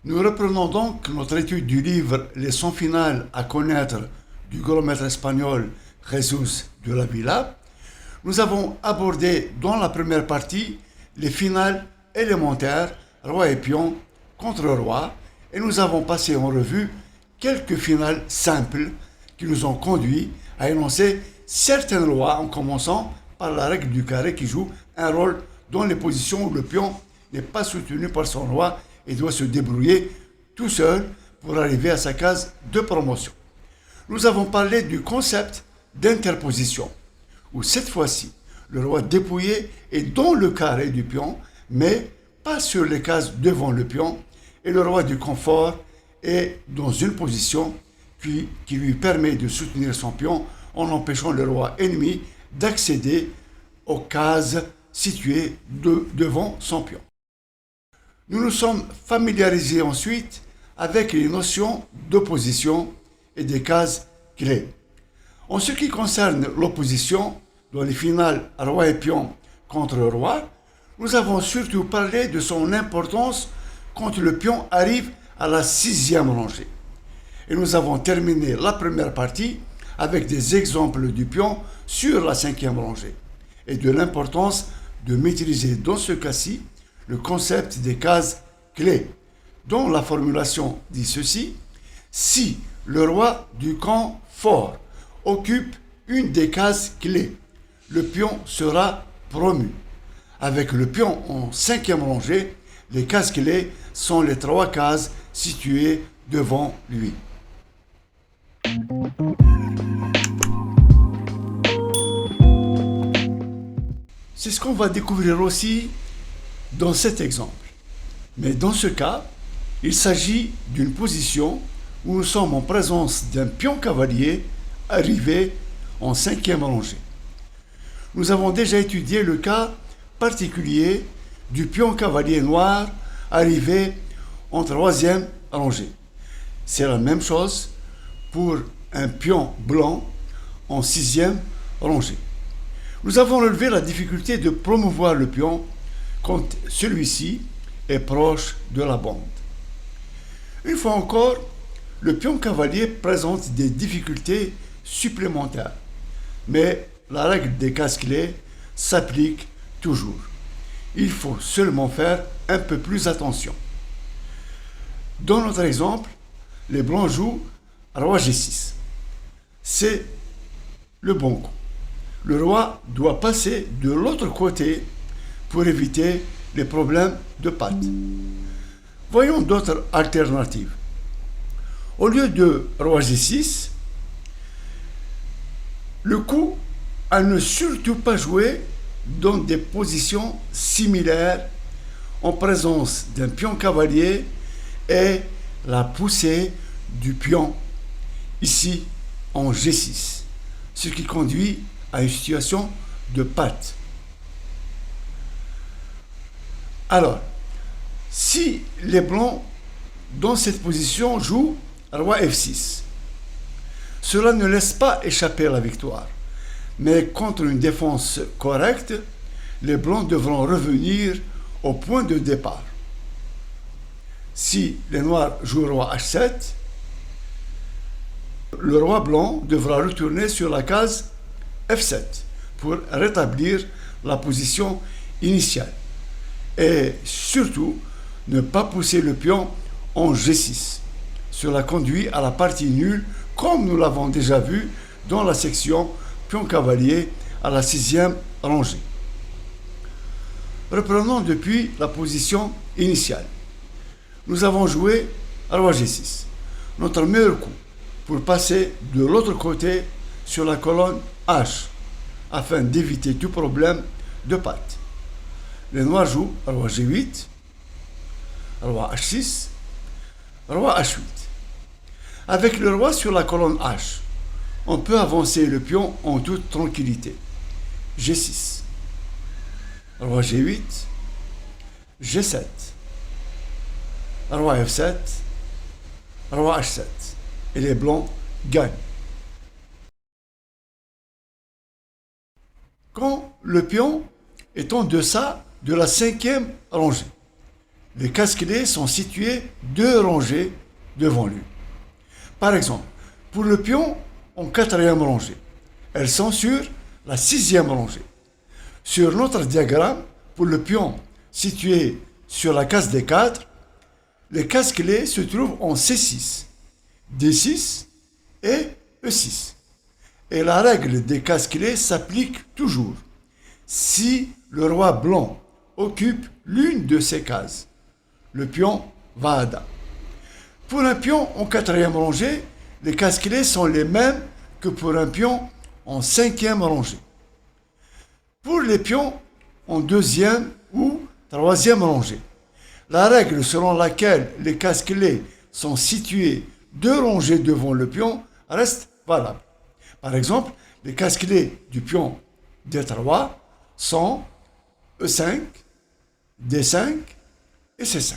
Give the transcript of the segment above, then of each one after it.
Nous reprenons donc notre étude du livre Leçons finales à connaître du grand maître espagnol Jesús de la Villa. Nous avons abordé dans la première partie les finales élémentaires, roi et pion contre roi, et nous avons passé en revue quelques finales simples qui nous ont conduit à énoncer certaines lois en commençant par la règle du carré qui joue un rôle dans les positions où le pion n'est pas soutenu par son roi et doit se débrouiller tout seul pour arriver à sa case de promotion. Nous avons parlé du concept d'interposition, où cette fois-ci, le roi dépouillé est dans le carré du pion, mais pas sur les cases devant le pion, et le roi du confort est dans une position qui lui permet de soutenir son pion en empêchant le roi ennemi d'accéder aux cases situées devant son pion. Nous nous sommes familiarisés ensuite avec les notions d'opposition et des cases clés. En ce qui concerne l'opposition, dans les finales roi et pion contre roi, nous avons surtout parlé de son importance quand le pion arrive à la 6e rangée. Et nous avons terminé la première partie avec des exemples du pion sur la 5e rangée et de l'importance de maîtriser dans ce cas-ci le concept des cases clés, dont la formulation dit ceci: si le roi du camp fort occupe une des cases clés, le pion sera promu. Avec le pion en 5e rangée, les cases clés sont les 3 cases situées devant lui. C'est ce qu'on va découvrir aussi dans cet exemple. Mais dans ce cas, il s'agit d'une position où nous sommes en présence d'un pion cavalier arrivé en 5e rangée. Nous avons déjà étudié le cas particulier du pion cavalier noir arrivé en 3e rangée. C'est la même chose pour un pion blanc en 6e rangée. Nous avons relevé la difficulté de promouvoir le pion quand celui-ci est proche de la bande. Une fois encore, le pion cavalier présente des difficultés supplémentaires, mais la règle des cases clés s'applique toujours. Il faut seulement faire un peu plus attention. Dans notre exemple, les blancs jouent roi G6. C'est le bon coup. Le roi doit passer de l'autre côté pour éviter les problèmes de patte. Voyons d'autres alternatives. Au lieu de roi G6, le coup à ne surtout pas jouer dans des positions similaires en présence d'un pion cavalier est la poussée du pion, ici en G6, ce qui conduit à une situation de patte. Alors, si les blancs dans cette position jouent roi F6, cela ne laisse pas échapper la victoire. Mais contre une défense correcte, les blancs devront revenir au point de départ. Si les noirs jouent roi H7, le roi blanc devra retourner sur la case F7 pour rétablir la position initiale. Et surtout, ne pas pousser le pion en G6. Cela conduit à la partie nulle, comme nous l'avons déjà vu dans la section pion cavalier à la 6e rangée. Reprenons depuis la position initiale. Nous avons joué roi G6, notre meilleur coup, pour passer de l'autre côté sur la colonne H, afin d'éviter tout problème de patte. Les noirs jouent roi G8, roi H6, roi H8. Avec le roi sur la colonne H, on peut avancer le pion en toute tranquillité. G6, roi G8, G7, roi F7, roi H7. Et les blancs gagnent. quand le pion est en deçà de la cinquième rangée. Les casse-clés sont situés 2 rangées devant lui. Par exemple, pour le pion en quatrième rangée, elles sont sur la sixième rangée. Sur notre diagramme, pour le pion situé sur la case D4, les casse-clés se trouvent en C6, D6 et E6. Et la règle des casse-clés s'applique toujours si le roi blanc occupe l'une de ces cases. Le pion va à Da. Pour un pion en quatrième rangée, les casse-clés sont les mêmes que pour un pion en cinquième rangée. Pour les pions en deuxième ou troisième rangée, la règle selon laquelle les casse-clés sont situés 2 rangées devant le pion reste valable. Par exemple, les casse-clés du pion D3 sont E5, D5 et C5.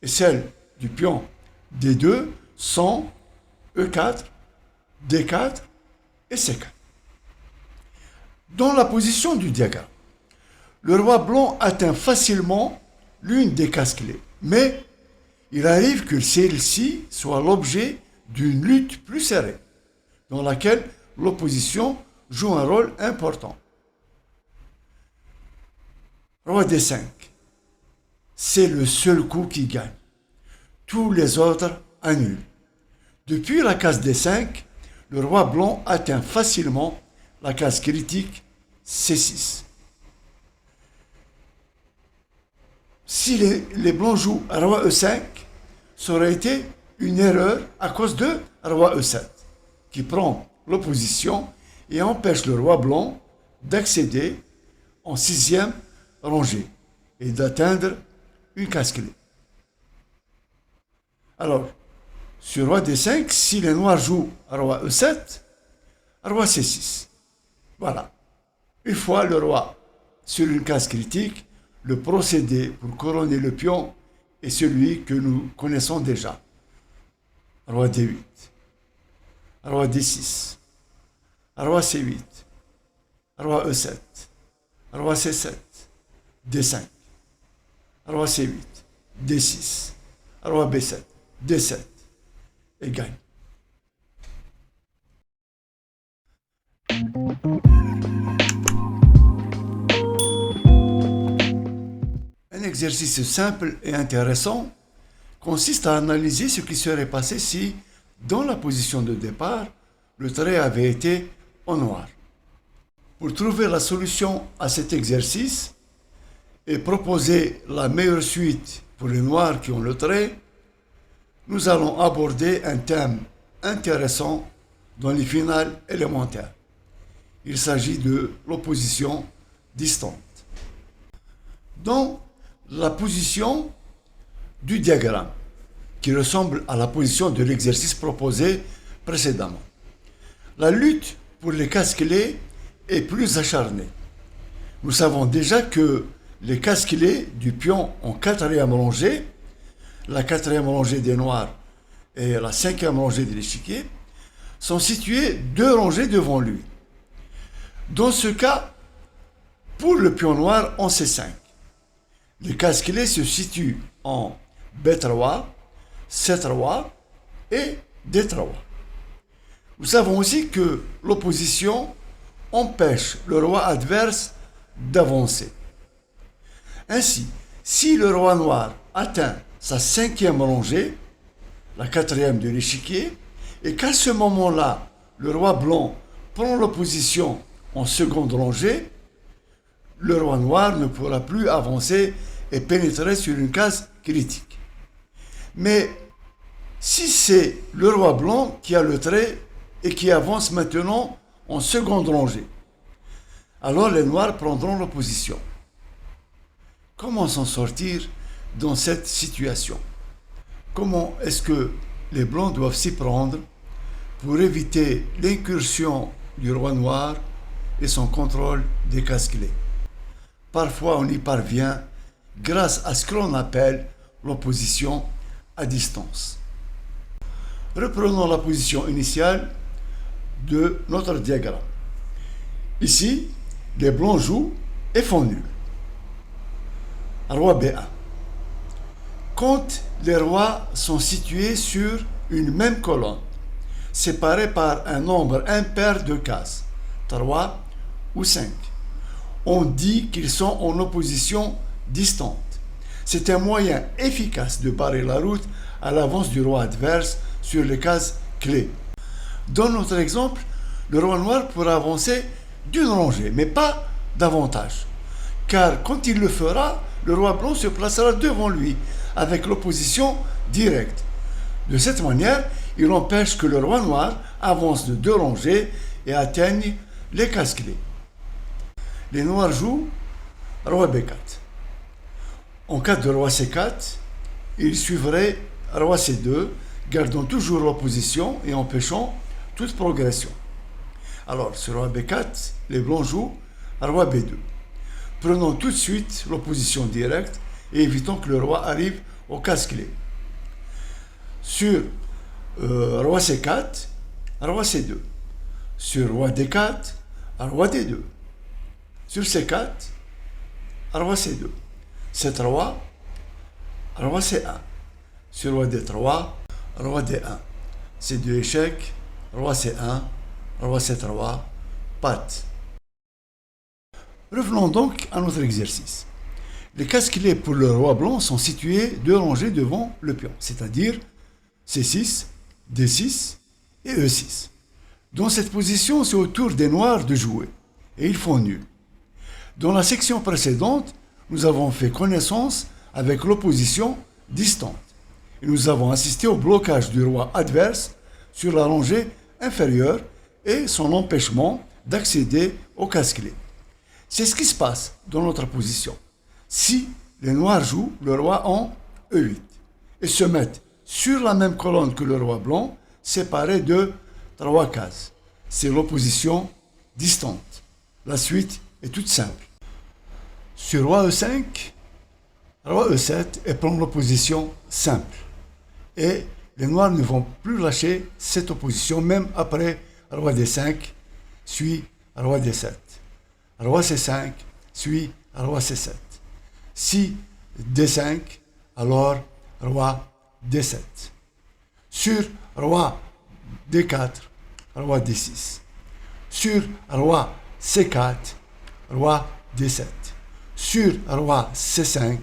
Et celles du pion D2 sont E4, D4 et C4. Dans la position du diagramme, le roi blanc atteint facilement l'une des casse-clés, mais il arrive que celle-ci soit l'objet d'une lutte plus serrée, dans laquelle l'opposition joue un rôle important. Roi D5, c'est le seul coup qui gagne. Tous les autres annulent. Depuis la case D5, le roi blanc atteint facilement la case critique C6. Si les blancs jouent à roi E5, ça aurait été une erreur à cause de roi E7, qui prend l'opposition et empêche le roi blanc d'accéder en sixième rangée et d'atteindre une case-clé. Alors, sur roi D5, si les noirs jouent à roi E7, roi C6. Voilà. Une fois le roi sur une case critique, le procédé pour couronner le pion est celui que nous connaissons déjà. Roi D8, roi D6, roi C8, roi E7, roi C7, D5, roi C8, D6, roi B7, D7, et gagne. Un exercice simple et intéressant consiste à analyser ce qui serait passé si, dans la position de départ, le trait avait été en noir. Pour trouver la solution à cet exercice et proposer la meilleure suite pour les noirs qui ont le trait, nous allons aborder un thème intéressant dans les finales élémentaires. Il s'agit de l'opposition distante. Dans la position du diagramme, qui ressemble à la position de l'exercice proposé précédemment, la lutte pour les casse-clés est plus acharnée. Nous savons déjà que les casse-clés du pion en quatrième rangée, la quatrième rangée des noirs et la cinquième rangée de l'échiquier, sont situés 2 rangées devant lui. Dans ce cas, pour le pion noir en C5, les casse-clés se situent en B3, C3 et D3. Nous savons aussi que l'opposition empêche le roi adverse d'avancer. Ainsi, si le roi noir atteint sa cinquième rangée, la quatrième de l'échiquier, et qu'à ce moment-là, le roi blanc prend l'opposition en seconde rangée, le roi noir ne pourra plus avancer et pénétrer sur une case critique. Mais si c'est le roi blanc qui a le trait et qui avance maintenant en seconde rangée, alors les noirs prendront l'opposition. Comment s'en sortir dans cette situation? Comment est-ce que les blancs doivent s'y prendre pour éviter l'incursion du roi noir et son contrôle des casse-clés? Parfois, on y parvient grâce à ce que l'on appelle l'opposition à distance. Reprenons la position initiale de notre diagramme. Ici, Les blancs jouent et font nul. Roi B1. Quand les rois sont situés sur une même colonne, séparés par un nombre impair de cases, 3 ou 5, on dit qu'ils sont en opposition distante. C'est un moyen efficace de barrer la route à l'avance du roi adverse sur les cases clés. Dans notre exemple, le roi noir pourra avancer d'une rangée, mais pas davantage. Car quand il le fera, le roi blanc se placera devant lui, avec l'opposition directe. De cette manière, il empêche que le roi noir avance de 2 rangées et atteigne les cases clés. Les noirs jouent roi B4. En cas de roi C4, il suivrait roi C2, gardant toujours l'opposition et empêchant toute progression. Alors, sur roi B4, les blancs jouent roi B2. Prenons tout de suite l'opposition directe et évitons que le roi arrive aux cases clés. Sur roi C4, roi C2. Sur roi D4, roi D2. Sur C4, roi C2. C3, roi C1. Sur roi D3, roi D1. C2 échec, roi C1, roi C3, patte. Revenons donc à notre exercice. Les cases clés pour le roi blanc sont situées 2 rangées devant le pion, c'est-à-dire C6, D6 et E6. Dans cette position, c'est au tour des noirs de jouer, et ils font nul. Dans la section précédente, nous avons fait connaissance avec l'opposition distante, et nous avons assisté au blocage du roi adverse sur la rangée inférieure et son empêchement d'accéder aux cases clés. C'est ce qui se passe dans notre position. Si les noirs jouent le roi en E8 et se mettent sur la même colonne que le roi blanc, séparés de 3 cases. C'est l'opposition distante. La suite est toute simple. Sur roi E5, roi E7 et prend l'opposition simple. Et les noirs ne vont plus lâcher cette opposition même après roi D5 suit roi D7. Roi C5 suit roi C7. Si D5, alors roi D7. Sur roi D4, roi D6. Sur roi C4, roi D7. Sur roi C5,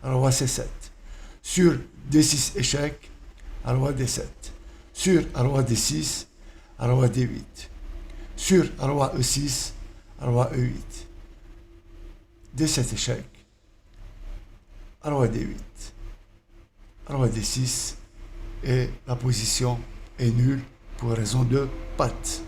roi C7. Sur D6 échec, roi D7. Sur roi D6, roi D8. Sur roi E6, roi E8. D7 échec, roi D8. Roi D6 et la position est nulle pour raison de patte.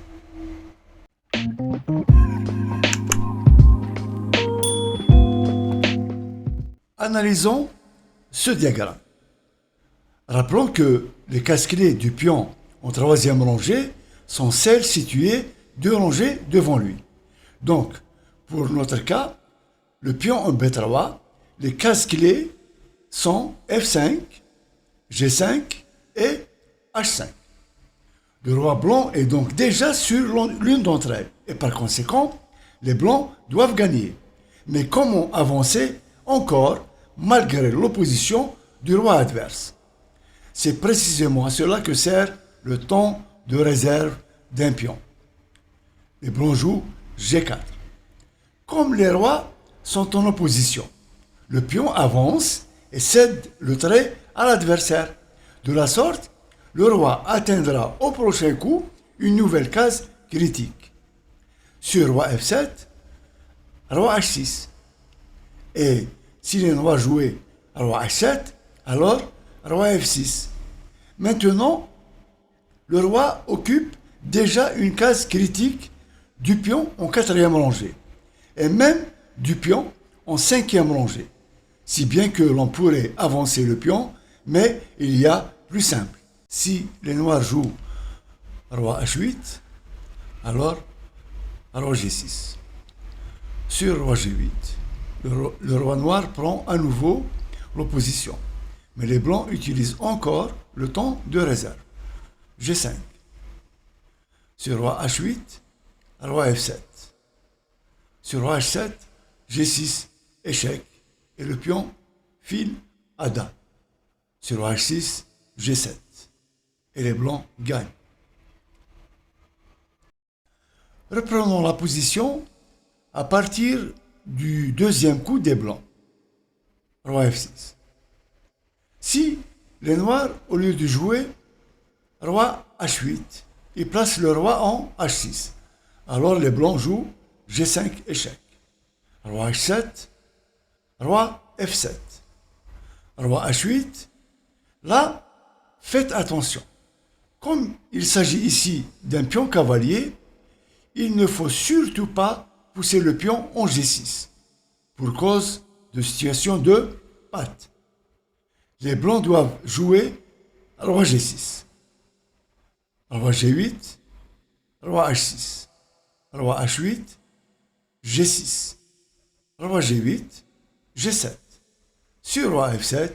Analysons ce diagramme. Rappelons que les cases clés du pion en 3e rangée sont celles situées 2 rangées devant lui. Donc, pour notre cas, le pion en B3, les cases clés sont F5, G5 et H5. Le roi blanc est donc déjà sur l'une d'entre elles et par conséquent, les blancs doivent gagner. Mais comment avancer encore malgré l'opposition du roi adverse? C'est précisément à cela que sert le temps de réserve d'un pion. Les blancs jouent G4. Comme les rois sont en opposition, le pion avance et cède le trait à l'adversaire. De la sorte, le roi atteindra au prochain coup une nouvelle case critique. Sur roi F7, roi H6. Et si les noirs jouaient roi H7, alors roi F6. Maintenant, le roi occupe déjà une case critique du pion en 4e rangée et même du pion en 5e rangée. Si bien que l'on pourrait avancer le pion, mais il y a plus simple. Si les noirs jouent roi H8, alors roi G6. Sur roi G8, le roi noir prend à nouveau l'opposition. Mais les blancs utilisent encore le temps de réserve. G5. Sur roi H8, roi F7. Sur roi H7, G6, échec. Et le pion file à Dame. Sur roi H6, G7. Et les blancs gagnent. Reprenons la position à partir du deuxième coup des blancs. Roi F6. Si les noirs, au lieu de jouer roi H8, ils placent le roi en H6. Alors les blancs jouent G5 échec. Roi H7, roi F7. Roi H8. Là, faites attention. Comme il s'agit ici d'un pion cavalier, il ne faut surtout pas pousser le pion en G6 pour cause de situation de patte. Les blancs doivent jouer roi G6, roi G8, roi H6, roi H8, G6, roi G8, G7. Sur roi F7,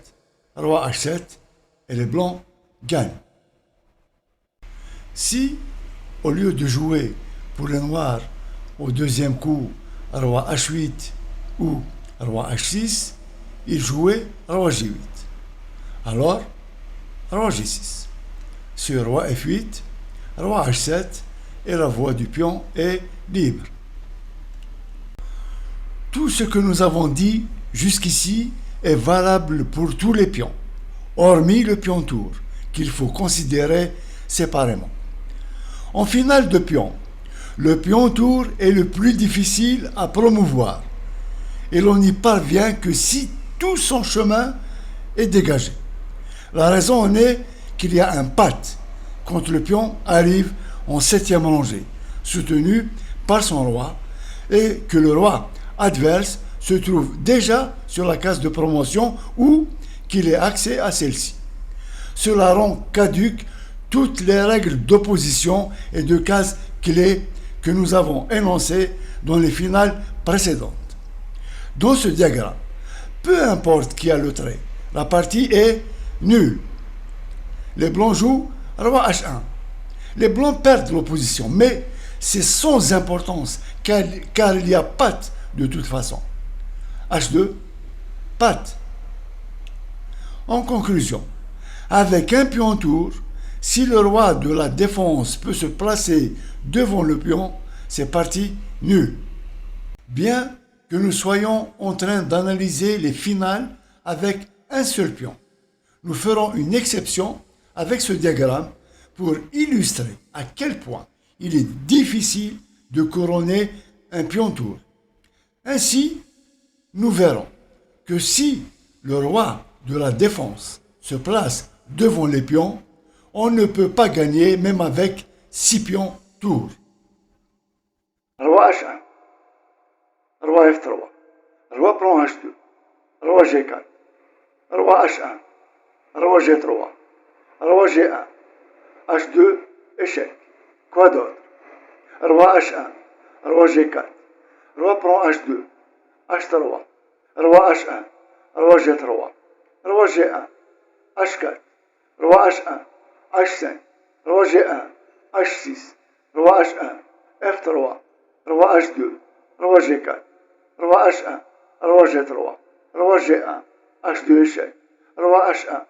roi H7, et les blancs gagnent. Si, au lieu de jouer pour les noirs au deuxième coup roi H8 ou roi H6, ils jouaient roi G8. Alors, roi G6. Sur roi F8, roi H7 et la voie du pion est libre. Tout ce que nous avons dit jusqu'ici est valable pour tous les pions, hormis le pion tour, qu'il faut considérer séparément. En finale de pion, le pion tour est le plus difficile à promouvoir et l'on n'y parvient que si tout son chemin est dégagé. La raison en est qu'il y a un patte quand le pion arrive en septième rangée, soutenu par son roi, et que le roi adverse se trouve déjà sur la case de promotion ou qu'il ait accès à celle-ci. Cela rend caduques toutes les règles d'opposition et de cases clés que nous avons énoncées dans les finales précédentes. Dans ce diagramme, peu importe qui a le trait, la partie est nulle. Les blancs jouent roi H1. Les blancs perdent l'opposition, mais c'est sans importance car il y a patte de toute façon. H2, patte. En conclusion, avec un pion tour, si le roi de la défense peut se placer devant le pion, c'est parti nul. Bien que nous soyons en train d'analyser les finales avec un seul pion, nous ferons une exception avec ce diagramme pour illustrer à quel point il est difficile de couronner un pion tour. Ainsi, nous verrons que si le roi de la défense se place devant les pions, on ne peut pas gagner même avec 6 pions tour. Roi H1, roi F3, roi prend H2, roi G4, roi H1, roi G3, roi G1, H2, échec. Quoi d'autre? Roi H1, roi G4, roi prend H2, H3, roi H1, roi G3, roi G1, H4, roi H1, H5, roi G1, H6, roi H1, F3, roi H2, roi G4, roi H1, roi G3, roi G1, H2 échec, roi H1.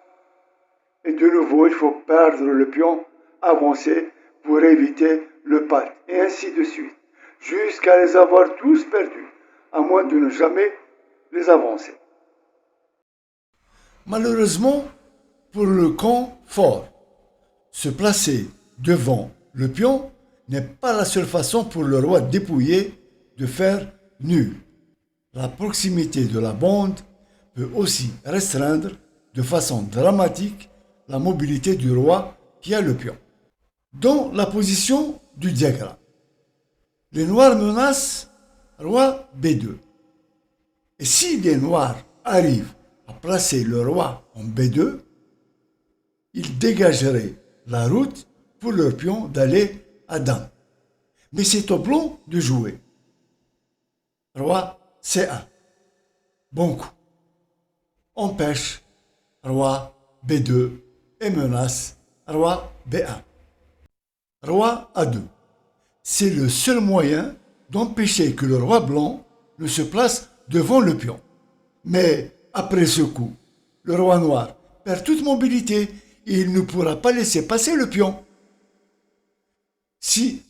Et de nouveau, il faut perdre le pion avancé pour éviter le patte, et ainsi de suite, jusqu'à les avoir tous perdus, à moins de ne jamais les avancer. Malheureusement, pour le camp fort, se placer devant le pion n'est pas la seule façon pour le roi dépouillé de faire nul. La proximité de la bande peut aussi restreindre de façon dramatique la mobilité du roi qui a le pion. Dans la position du diagramme, les noirs menacent roi B2. Et si les noirs arrivent à placer le roi en B2, ils dégageraient la route pour leur pion d'aller à Dame. Mais c'est au blanc de jouer. Roi C1. Bon coup. Empêche roi B2 et menace roi B1. Roi A2. C'est le seul moyen d'empêcher que le roi blanc ne se place devant le pion. Mais après ce coup, le roi noir perd toute mobilité et il ne pourra pas laisser passer le pion. Si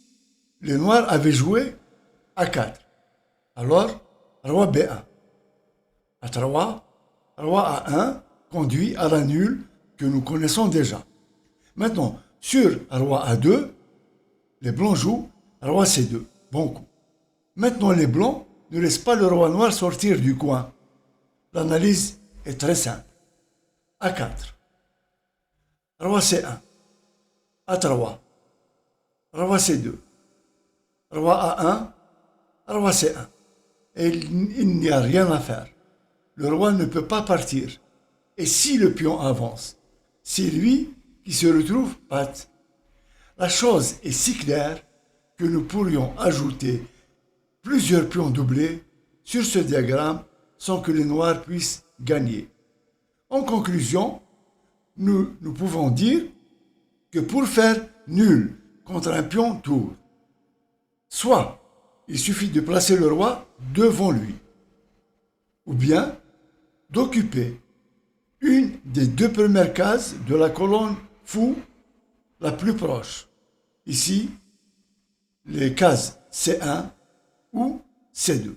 les noirs avaient joué A4, alors roi B1. A3, roi A1 conduit à la nulle que nous connaissons déjà. Maintenant, sur roi A2, les blancs jouent roi C2. Bon coup. Maintenant, les blancs ne laissent pas le roi noir sortir du coin. L'analyse est très simple. A4, roi C1, A3, roi C2, roi A1, roi C1. Et il n'y a rien à faire. Le roi ne peut pas partir. Et si le pion avance, c'est lui qui se retrouve patte. La chose est si claire que nous pourrions ajouter plusieurs pions doublés sur ce diagramme sans que les noirs puissent gagner. En conclusion, nous pouvons dire que pour faire nul contre un pion tour, soit il suffit de placer le roi devant lui, ou bien d'occuper une des deux premières cases de la colonne fou la plus proche. Ici, les cases C1 ou C2.